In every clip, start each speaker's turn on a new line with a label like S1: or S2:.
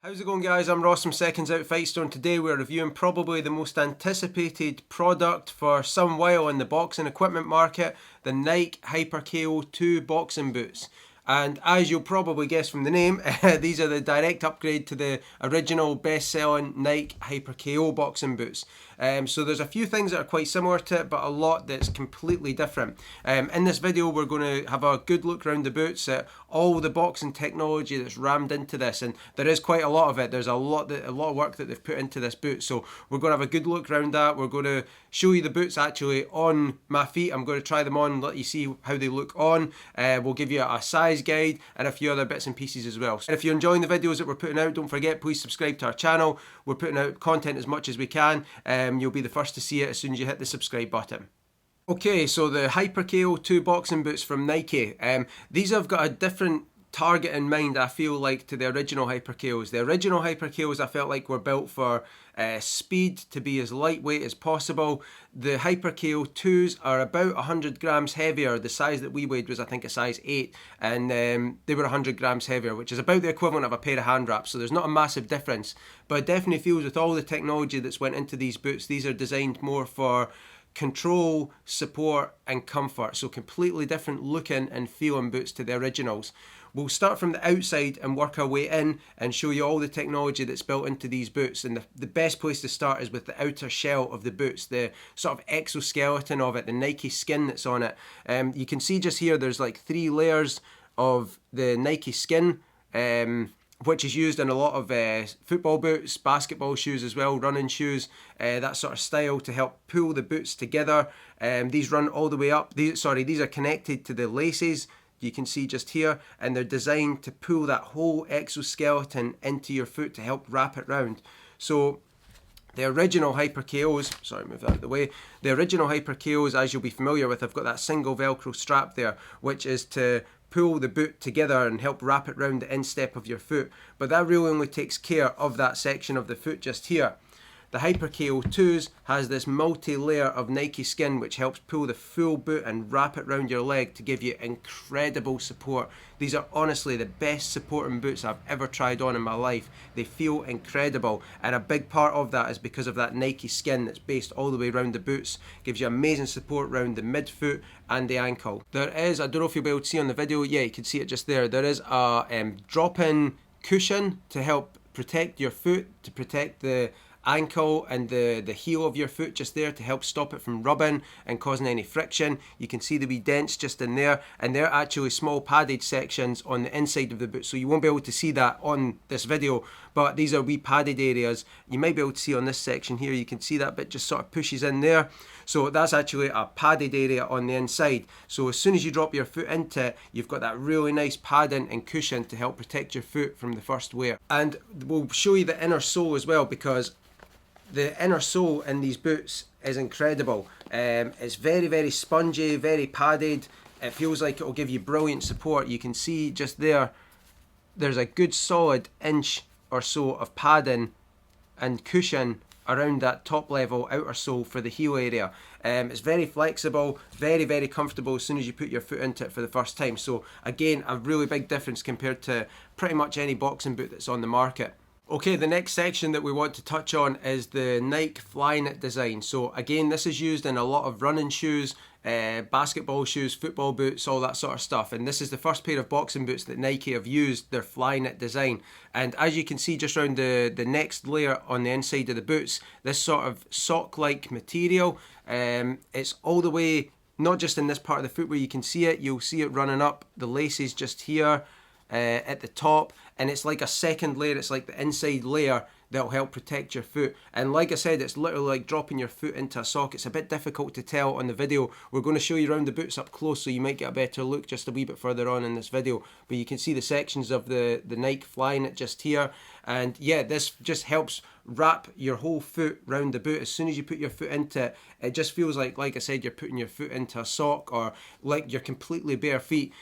S1: How's it going, guys? I'm Ross from Seconds Out Fightstore, and today we're reviewing probably the most anticipated product for some while in the boxing equipment market, the Nike Hyper KO2 boxing boots. And as you'll probably guess from the name, these are the direct upgrade to the original best-selling Nike Hyper KO boxing boots. So there's a few things that are quite similar to it, but a lot that's completely different. In this video, we're going to have a good look around the boots at all the boxing technology that's rammed into this, and there is quite a lot of it. There's a lot of work that they've put into this boot. So we're going to have a good look around that. We're going to show you the boots actually on my feet. I'm going to try them on and let you see how they look on. We'll give you a size guide and a few other bits and pieces as well. So if you're enjoying the videos that we're putting out, don't forget, please subscribe to our channel. We're putting out content as much as we can. You'll be the first to see it as soon as you hit the subscribe button. Okay, so the Hyper KO2 boxing boots from Nike. These have got a different target in mind, I feel like, to the original Hyper KOs. The original Hyper KOs I felt like were built for speed, to be as lightweight as possible. The Hyper KO2s are about 100 grams heavier. The size that we weighed was, I think, a size 8, and they were 100 grams heavier, which is about the equivalent of a pair of hand wraps, so there's not a massive difference. But it definitely feels, with all the technology that's went into these boots, these are designed more for control, support and comfort. So completely different looking and feeling boots to the originals. We'll start from the outside and work our way in and show you all the technology that's built into these boots. And the best place to start is with the outer shell of the boots, the sort of exoskeleton of it, the Nike skin that's on it. You can see just here there's like 3 layers of the Nike skin, which is used in a lot of football boots, basketball shoes as well, running shoes, that sort of style, to help pull the boots together. These run all the way up. These are connected to the laces, you can see just here, and they're designed to pull that whole exoskeleton into your foot to help wrap it round. So the original Hyper KOs, sorry, move that out of the way. The original Hyper KOs, as you'll be familiar with, have got that single Velcro strap there, which is to pull the boot together and help wrap it round the instep of your foot. But that really only takes care of that section of the foot just here. The Hyper KO2s has this multi-layer of Nike skin which helps pull the full boot and wrap it round your leg to give you incredible support. These are honestly the best supporting boots I've ever tried on in my life. They feel incredible, and a big part of that is because of that Nike skin that's based all the way around the boots. Gives you amazing support around the midfoot and the ankle. There is, I don't know if you'll be able to see on the video, yeah, you can see it just there. There is a drop-in cushion to help protect your foot, to protect the ankle and the heel of your foot just there, to help stop it from rubbing and causing any friction. You can see the wee dents just in there, and they're actually small padded sections on the inside of the boot, so you won't be able to see that on this video, but these are wee padded areas. You might be able to see on this section here, you can see that bit just sort of pushes in there. So that's actually a padded area on the inside. So as soon as you drop your foot into it, you've got that really nice padding and cushion to help protect your foot from the first wear. And we'll show you the inner sole as well, because the inner sole in these boots is incredible. It's very, very spongy, very padded. It feels like it will give you brilliant support. You can see just there, there's a good solid inch or so of padding and cushion around that top level outer sole for the heel area. It's very flexible, very, very comfortable as soon as you put your foot into it for the first time. So again, a really big difference compared to pretty much any boxing boot that's on the market. Okay, the next section that we want to touch on is the Nike Flyknit design. So again, this is used in a lot of running shoes, basketball shoes, football boots, all that sort of stuff. And this is the first pair of boxing boots that Nike have used their Flyknit design. And as you can see just around the next layer on the inside of the boots, this sort of sock-like material, it's all the way, not just in this part of the foot where you can see it, you'll see it running up the laces just here, at the top, and it's like a second layer. It's like the inside layer that'll help protect your foot. And like I said, it's literally like dropping your foot into a sock. It's a bit difficult to tell on the video. We're going to show you around the boots up close, so you might get a better look just a wee bit further on in this video. But you can see the sections of the Nike Flyknit just here. And yeah, this just helps wrap your whole foot round the boot. As soon as you put your foot into it, it just feels like I said, you're putting your foot into a sock, or like you're completely bare feet.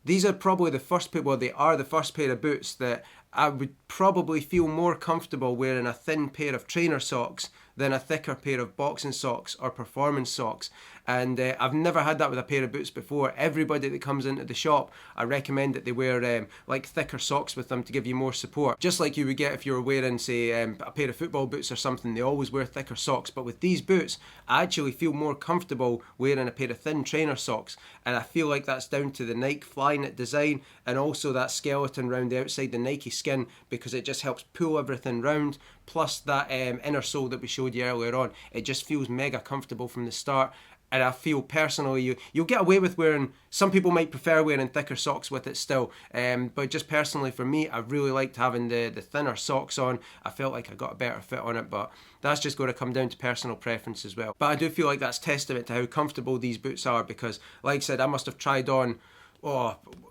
S1: These are probably the first pair, well, they are the first pair of boots that I would probably feel more comfortable wearing a thin pair of trainer socks than a thicker pair of boxing socks or performance socks. and I've never had that with a pair of boots before. Everybody that comes into the shop, I recommend that they wear like thicker socks with them to give you more support. Just like you would get if you were wearing, say, a pair of football boots or something, they always wear thicker socks. But with these boots, I actually feel more comfortable wearing a pair of thin trainer socks, and I feel like that's down to the Nike Flyknit design and also that skeleton around the outside, the Nike skin, because it just helps pull everything round. Plus that inner sole that we showed you earlier on, it just feels mega comfortable from the start. And I feel personally you'll get away with wearing, some people might prefer wearing thicker socks with it still, but just personally for me, I really liked having the thinner socks on. I felt like I got a better fit on it, but that's just going to come down to personal preference as well. But I do feel like that's testament to how comfortable these boots are, because like I said, I must have tried on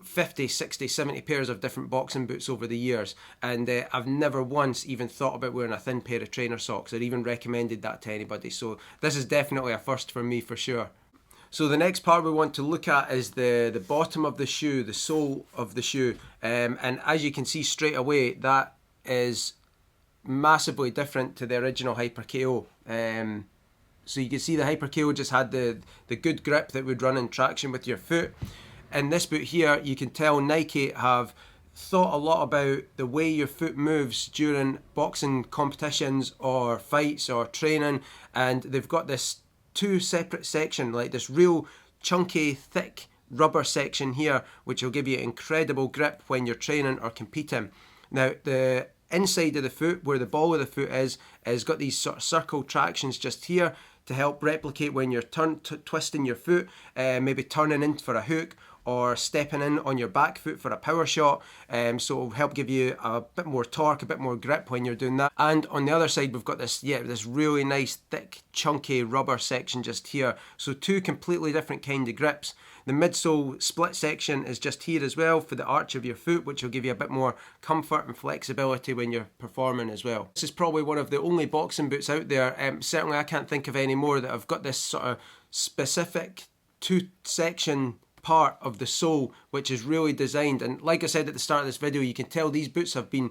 S1: 50, 60, 70 pairs of different boxing boots over the years, and I've never once even thought about wearing a thin pair of trainer socks or even recommended that to anybody. So this is definitely a first for me for sure. So the next part we want to look at is the bottom of the shoe, the sole of the shoe, and as you can see straight away, that is massively different to the original Hyper KO. So you can see the Hyper KO just had the good grip that would run in traction with your foot. In this boot here, you can tell Nike have thought a lot about the way your foot moves during boxing competitions or fights or training, and they've got this two separate section, like this real chunky, thick rubber section here, which will give you incredible grip when you're training or competing. Now, the inside of the foot, where the ball of the foot is got these sort of circle tractions just here to help replicate when you're twisting your foot, maybe turning in for a hook or stepping in on your back foot for a power shot, so it'll help give you a bit more torque, a bit more grip when you're doing that. And on the other side, we've got this really nice thick chunky rubber section just here, so two completely different kind of grips. The midsole split section is just here as well for the arch of your foot, which will give you a bit more comfort and flexibility when you're performing as well. This is probably one of the only boxing boots out there, certainly I can't think of any more, that have got this sort of specific two section part of the sole, which is really designed. And like I said at the start of this video, you can tell these boots have been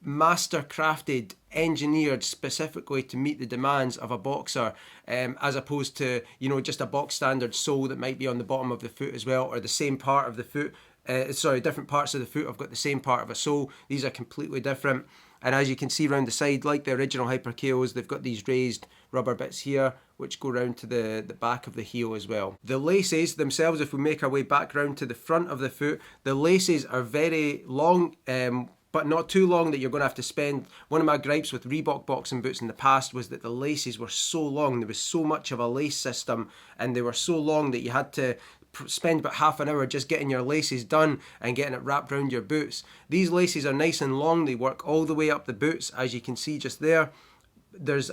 S1: master crafted, engineered specifically to meet the demands of a boxer, as opposed to, you know, just a box standard sole that might be on the bottom of the foot as well, or the same part of the foot, different parts of the foot have got the same part of a sole. These are completely different. And as you can see around the side, like the original Hyper KOs, they've got these raised rubber bits here, which go round to the back of the heel as well. The laces themselves, if we make our way back round to the front of the foot, the laces are very long, but not too long that you're going to have to spend. One of my gripes with Reebok boxing boots in the past was that the laces were so long. There was so much of a lace system, and they were so long that you had to spend about half an hour just getting your laces done and getting it wrapped around your boots. These laces are nice and long. They work all the way up the boots, as you can see just there. There's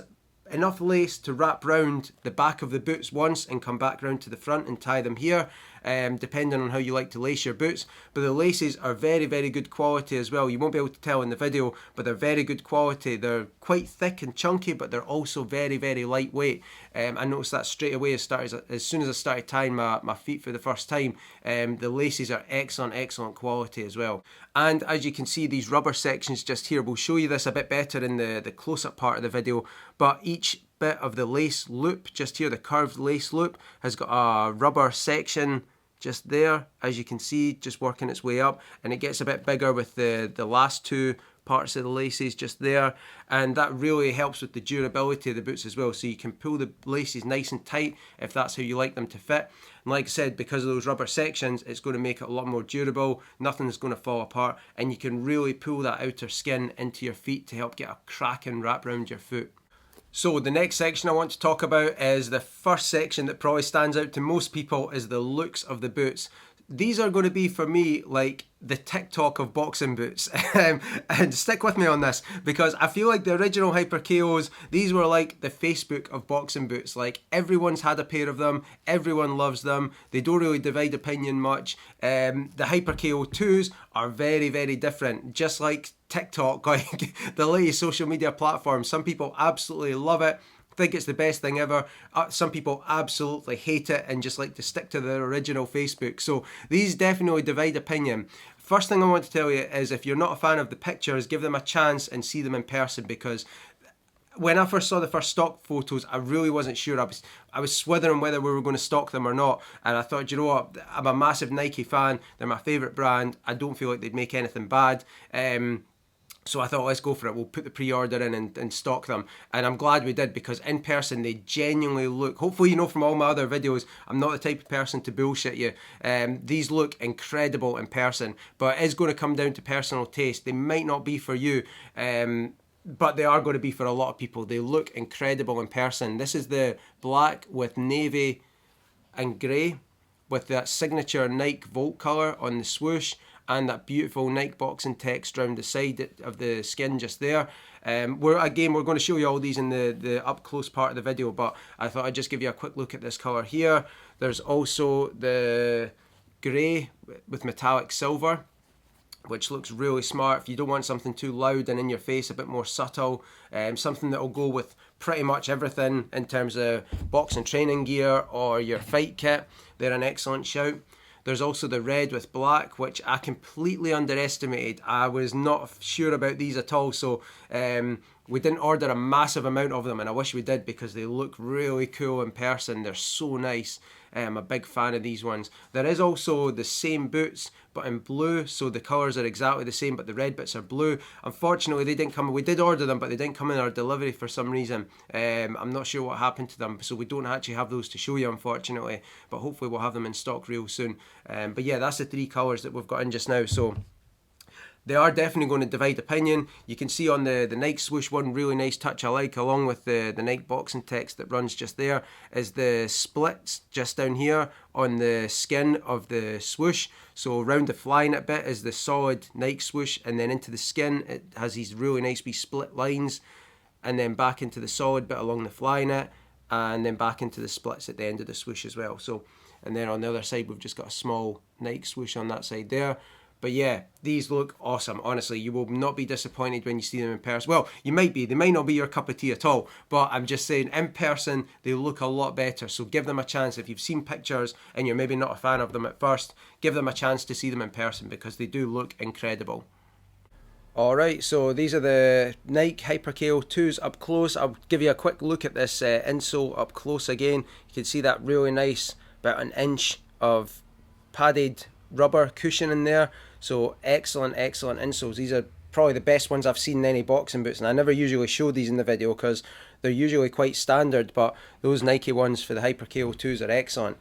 S1: enough lace to wrap round the back of the boots once and come back round to the front and tie them here, depending on how you like to lace your boots. But the laces are very, very good quality as well. You won't be able to tell in the video, but they're very good quality. They're quite thick and chunky, but they're also very, very lightweight. I noticed that straight away as soon as I started tying my feet for the first time. The laces are excellent quality as well. And as you can see, these rubber sections just here, we'll show you this a bit better in the close-up part of the video, but each bit of the lace loop just here, the curved lace loop, has got a rubber section just there, as you can see, just working its way up, and it gets a bit bigger with the last two parts of the laces just there, and that really helps with the durability of the boots as well. So you can pull the laces nice and tight if that's how you like them to fit. And like I said, because of those rubber sections, it's going to make it a lot more durable. Nothing's going to fall apart, and you can really pull that outer skin into your feet to help get a cracking wrap around your foot. So the next section I want to talk about is the first section that probably stands out to most people, is the looks of the boots. These are going to be, for me, like the TikTok of boxing boots. And stick with me on this, because I feel like the original Hyper KOs, these were like the Facebook of boxing boots. Like, everyone's had a pair of them, everyone loves them, they don't really divide opinion much. The Hyper KO2s are very, very different. Just like TikTok, like the latest social media platform, some people absolutely love it, think it's the best thing ever. Some people absolutely hate it and just like to stick to their original Facebook. So these definitely divide opinion. First thing I want to tell you is, if you're not a fan of the pictures, give them a chance and see them in person, because when I first saw the first stock photos, I really wasn't sure. I was swithering whether we were going to stock them or not. And I thought, you know what, I'm a massive Nike fan. They're my favourite brand. I don't feel like they'd make anything bad. So I thought, let's go for it. We'll put the pre-order in and stock them. And I'm glad we did, because in person they genuinely look, hopefully you know from all my other videos, I'm not the type of person to bullshit you. These look incredible in person, but it is going to come down to personal taste. They might not be for you, but they are going to be for a lot of people. They look incredible in person. This is the black with navy and grey with that signature Nike Volt colour on the swoosh, and that beautiful Nike boxing text around the side of the skin just there. We're going to show you all these in the up close part of the video, but I thought I'd just give you a quick look at this colour here. There's also the grey with metallic silver, which looks really smart. If you don't want something too loud and in your face, a bit more subtle, something that will go with pretty much everything in terms of boxing training gear or your fight kit, they're an excellent shout. There's also the red with black, which I completely underestimated. I was not sure about these at all, so we didn't order a massive amount of them, and I wish we did, because they look really cool in person. They're so nice. I'm a big fan of these ones. There is also the same boots, but in blue, so the colours are exactly the same, but the red bits are blue. Unfortunately, they didn't come. We did order them, but they didn't come in our delivery for some reason. I'm not sure what happened to them, so we don't actually have those to show you, unfortunately, but hopefully we'll have them in stock real soon. But yeah, that's the three colours that we've got in just now, so they are definitely going to divide opinion. You can see on the Nike swoosh, one really nice touch I like, along with the Nike boxing text that runs just there, is the splits just down here on the skin of the swoosh. So around the Flyknit bit is the solid Nike swoosh, and then into the skin it has these really nice wee split lines, and then back into the solid bit along the Flyknit, and then back into the splits at the end of the swoosh as well. So, and then on the other side we've just got a small Nike swoosh on that side there. But yeah, these look awesome. Honestly, you will not be disappointed when you see them in person. Well, you might be. They might not be your cup of tea at all. But I'm just saying, in person, they look a lot better. So give them a chance. If you've seen pictures and you're maybe not a fan of them at first, give them a chance to see them in person, because they do look incredible. Alright, so these are the Nike Hyper KO2s up close. I'll give you a quick look at this insole up close again. You can see that really nice, about an inch of padded rubber cushion in there. So excellent insoles. These are probably the best ones I've seen in any boxing boots, and I never usually show these in the video because they're usually quite standard, but those Nike ones for the Hyper KO2s are excellent.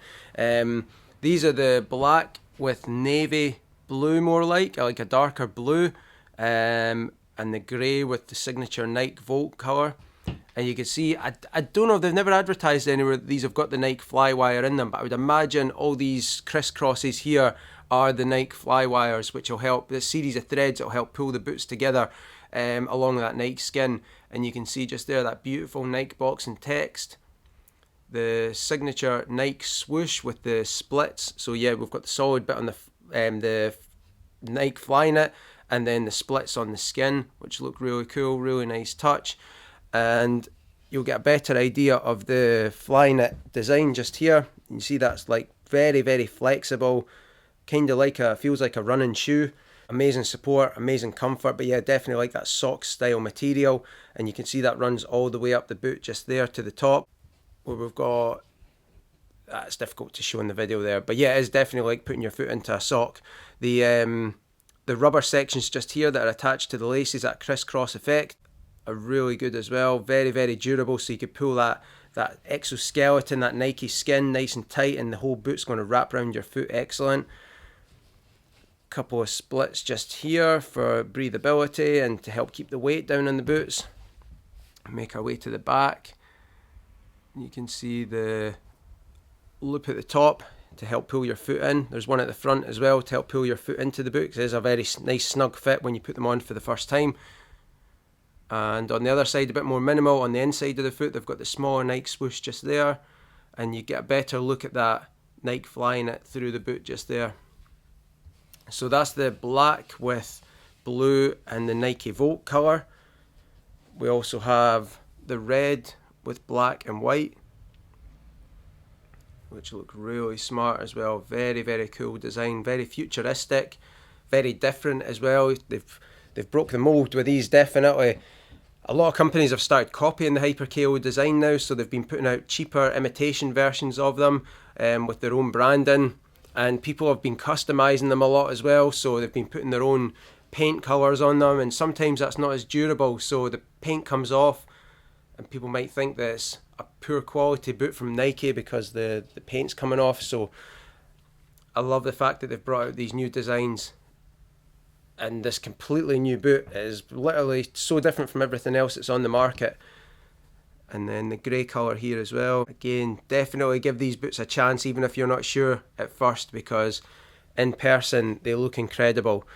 S1: These are the black with navy blue, more like a darker blue, and the grey with the signature Nike Volt colour. And you can see, I don't know if they've never advertised anywhere that these have got the Nike Flywire in them, but I would imagine all these crisscrosses here are the Nike Flywires, which will help, this series of threads that will help pull the boots together along that Nike skin. And you can see just there that beautiful Nike boxing text, the signature Nike swoosh with the splits. So yeah, we've got the solid bit on the Nike Flyknit, and then the splits on the skin, which look really cool, really nice touch. And you'll get a better idea of the Flyknit design just here. You see that's like very flexible, kind of like feels like a running shoe. Amazing support, amazing comfort, but yeah, definitely like that sock style material. And you can see that runs all the way up the boot just there to the top, where we've got, it's difficult to show in the video there, but yeah, it is definitely like putting your foot into a sock. The rubber sections just here that are attached to the laces, that crisscross effect, are really good as well. Very durable, so you could pull that exoskeleton, that Nike skin nice and tight, and the whole boot's going to wrap around your foot. Excellent. Couple of splits just here for breathability and to help keep the weight down on the boots. Make our way to the back. You can see the loop at the top to help pull your foot in. There's one at the front as well to help pull your foot into the boot, because it is a very nice snug fit when you put them on for the first time. And on the other side, a bit more minimal. On the inside of the foot, they've got the smaller Nike swoosh just there, and you get a better look at that Nike Flyknit through the boot just there. So that's the black with blue and the Nike Volt colour. We also have the red with black and white, which look really smart as well. Very cool design, very futuristic, very different as well. They've broke the mould with these, definitely. A lot of companies have started copying the Hyper KO design now, so they've been putting out cheaper imitation versions of them with their own branding, and people have been customizing them a lot as well, so they've been putting their own paint colors on them, and sometimes that's not as durable, so the paint comes off and people might think that it's a poor quality boot from Nike because the paint's coming off. So I love the fact that they've brought out these new designs, and this completely new boot is literally so different from everything else that's on the market. And then the grey colour here as well. Again, definitely give these boots a chance even if you're not sure at first, because in person they look incredible.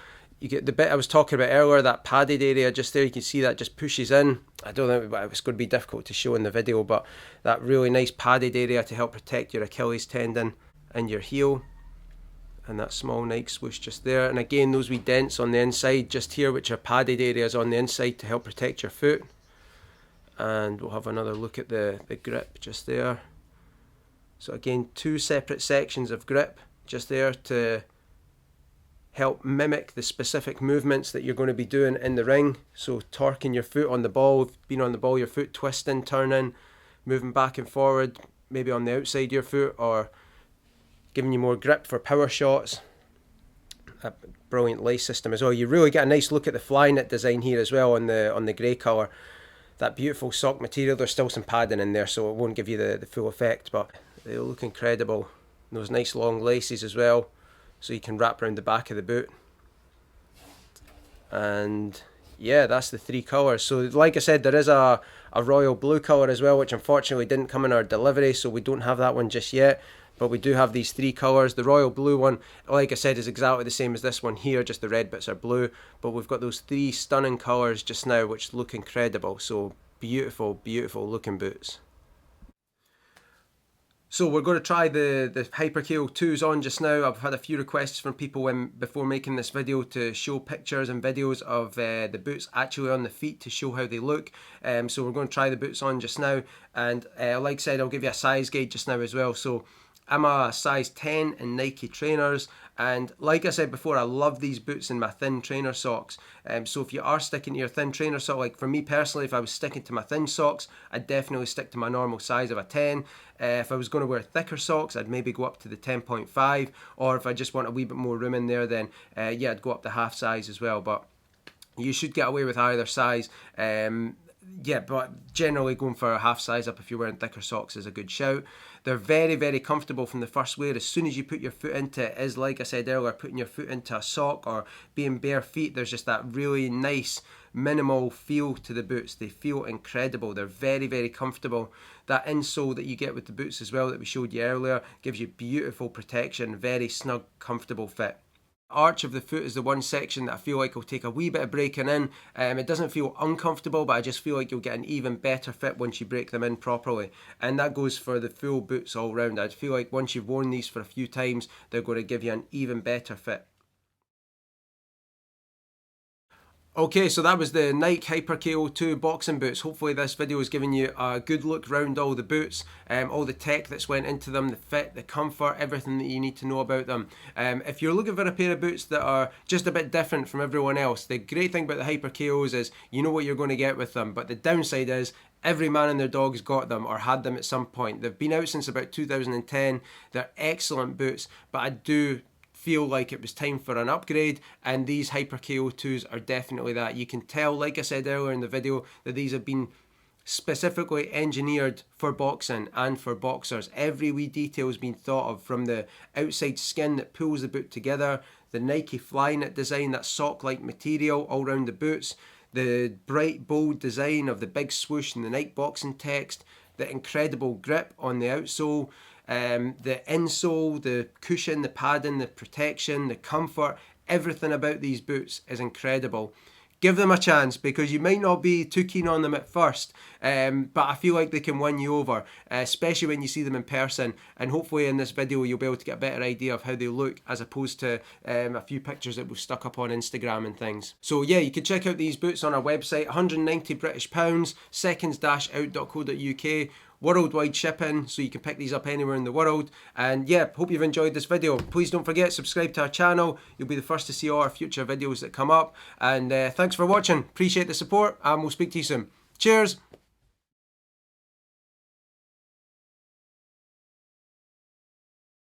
S1: You get the bit I was talking about earlier, that padded area just there, you can see that just pushes in. I don't think it's going to be difficult to show in the video, but that really nice padded area to help protect your Achilles tendon and your heel. And that small Nike swoosh just there. And again, those wee dents on the inside just here, which are padded areas on the inside to help protect your foot. And we'll have another look at the grip just there. So again, two separate sections of grip just there to help mimic the specific movements that you're going to be doing in the ring. So torquing your foot on the ball, being on the ball, your foot twisting, turning, moving back and forward, maybe on the outside of your foot, or giving you more grip for power shots. A brilliant lace system as well. You really get a nice look at the Flyknit design here as well on the grey colour. That beautiful sock material. There's still some padding in there, so it won't give you the full effect, but they look incredible. And those nice long laces as well, so you can wrap around the back of the boot. And yeah, that's the three colours. So like I said, there is a royal blue colour as well, which unfortunately didn't come in our delivery, so we don't have that one just yet. But we do have these three colours. The royal blue one, like I said, is exactly the same as this one here, just the red bits are blue. But we've got those three stunning colours just now, which look incredible. So beautiful, beautiful looking boots. So we're going to try the Hyper KO2s on just now. I've had a few requests from people before making this video to show pictures and videos of the boots actually on the feet to show how they look. So we're going to try the boots on just now. And like I said, I'll give you a size guide just now as well. So I'm a size 10 in Nike trainers, and like I said before, I love these boots in my thin trainer socks. So if you are sticking to your thin trainer sock, like for me personally, if I was sticking to my thin socks, I'd definitely stick to my normal size of a 10. If I was going to wear thicker socks, I'd maybe go up to the 10.5, or if I just want a wee bit more room in there, then yeah, I'd go up to half size as well. But you should get away with either size. Yeah, but generally going for a half size up if you're wearing thicker socks is a good shout. They're very, very comfortable from the first wear. As soon as you put your foot into it, is like I said earlier, putting your foot into a sock or being bare feet, there's just that really nice minimal feel to the boots. They feel incredible. They're very, very comfortable. That insole that you get with the boots as well that we showed you earlier gives you beautiful protection, very snug, comfortable fit. Arch of the foot is the one section that I feel like will take a wee bit of breaking in. It doesn't feel uncomfortable, but I just feel like you'll get an even better fit once you break them in properly. And that goes for the full boots all round. I feel like once you've worn these for a few times, they're going to give you an even better fit. Okay, so that was the Nike Hyper KO2 boxing boots. Hopefully this video has given you a good look round all the boots, all the tech that's went into them, the fit, the comfort, everything that you need to know about them. If you're looking for a pair of boots that are just a bit different from everyone else, the great thing about the Hyper KOs is you know what you're going to get with them, but the downside is every man and their dog's got them or had them at some point. They've been out since about 2010. They're excellent boots, but I do feel like it was time for an upgrade, and these Hyper KO2s are definitely that. You can tell, like I said earlier in the video, that these have been specifically engineered for boxing and for boxers. Every wee detail has been thought of, from the outside skin that pulls the boot together, the Nike Flyknit design, that sock-like material all around the boots, the bright bold design of the big swoosh and the Nike boxing text, the incredible grip on the outsole, the insole, the cushion, the padding, the protection, the comfort, everything about these boots is incredible. Give them a chance, because you might not be too keen on them at first, but I feel like they can win you over, especially when you see them in person. And hopefully in this video you'll be able to get a better idea of how they look, as opposed to a few pictures that we've stuck up on Instagram and things. So yeah, you can check out these boots on our website, £190 seconds-out.co.uk. Worldwide shipping, so you can pick these up anywhere in the world. And yeah, hope you've enjoyed this video. Please don't forget, subscribe to our channel. You'll be the first to see all our future videos that come up. And thanks for watching. Appreciate the support, and we'll speak to you soon. Cheers!